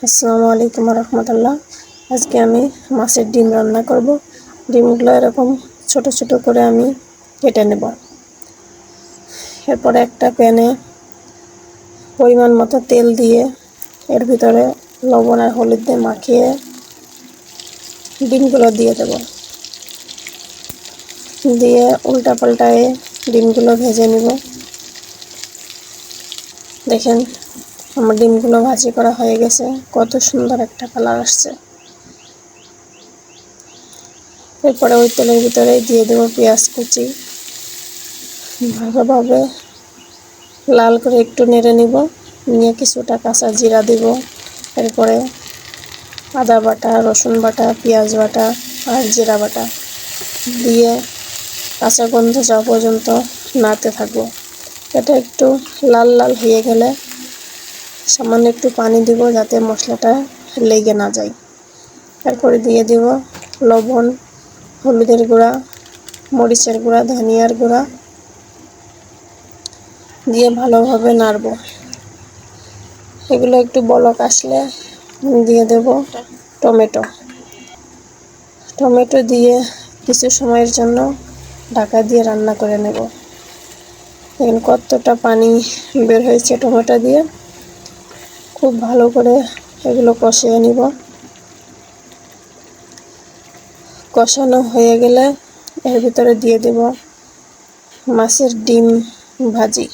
আসসালামু আলাইকুম রহমতুল্লাহ। আজকে আমি মাছের ডিম রান্না করব। ডিমগুলো এরকম ছোট ছোট করে আমি কেটে নেব। এরপরে একটা প্যানে পরিমাণ মতো তেল দিয়ে এর ভিতরে লবণ আর হলুদ দিয়ে মাখিয়ে ডিমগুলো দিয়ে দেব। দিয়ে উল্টা পাল্টায়ে ডিমগুলো ভেজে নেব। দেখেন আমার ডিমগুলো ভাজি করা হয়ে গেছে, কত সুন্দর একটা কালার আসছে। এরপরে ওই তেলের ভিতরে দিয়ে দেব পেঁয়াজ কুচি, ভালোভাবে লাল করে একটু নেড়ে নিব। নিয়ে কিছুটা কাঁচা জিরা দিব। এরপরে আদা বাটা, রসুন বাটা, পেঁয়াজ বাটা আর জিরা বাটা দিয়ে কাঁচা গন্ধ যাওয়া পর্যন্ত নাড়তে থাকবো। এটা একটু লাল লাল হয়ে গেলে সামান্য একটু পানি দিব যাতে মশলাটা লেগে না যায়। এরপরে দিয়ে দিব লবণ, হলুদের গুঁড়া, মরিচের গুঁড়া, ধনিয়ার গুঁড়া দিয়ে ভালোভাবে নাড়ব। এগুলো একটু বলক আসলে দিয়ে দেব টমেটো দিয়ে কিছু সময়ের জন্য ঢাকা দিয়ে রান্না করে নেব। দেখেন কতটা পানি বের হয়েছে টমেটো দিয়ে। খুব ভালো করে এগুলো কষিয়ে নিব। কষানো হয়ে গেলে এর ভিতরে দিয়ে দেব মাছের ডিম ভাজি।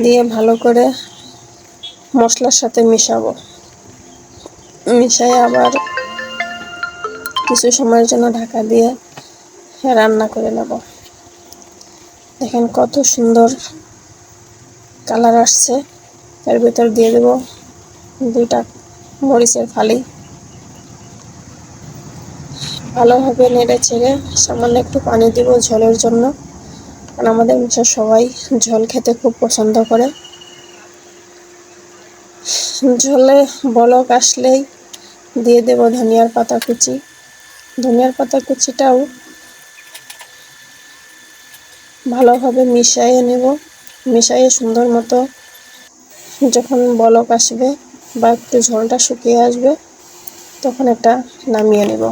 দিয়ে ভালো করে মশলার সাথে মিশাবো। মিশিয়ে আবার কিছু সময়ের জন্য ঢাকা দিয়ে রান্না করে নেব। দেখেন কত সুন্দর কালার আসছে। এর ভিতর দিয়ে দেব 2টা মরিচের ফালি। ভালোভাবে নেড়ে ছেড়ে সামান্য একটু পানি দিব ঝোলের জন্য, কারণ আমাদের বাসায় সবাই ঝোল খেতে খুব পছন্দ করে। ঝোলে বলক আসলেই দিয়ে দেব ধনিয়ার পাতা কুচি। ধনিয়ার পাতা কুচিটাও ভালোভাবে মিশিয়ে নেব। মিশিয়ে সুন্দর মতো যখন বলক আসবে বা একটু ঝোলটা শুকিয়ে আসবে তখন এটা নামিয়ে নেব।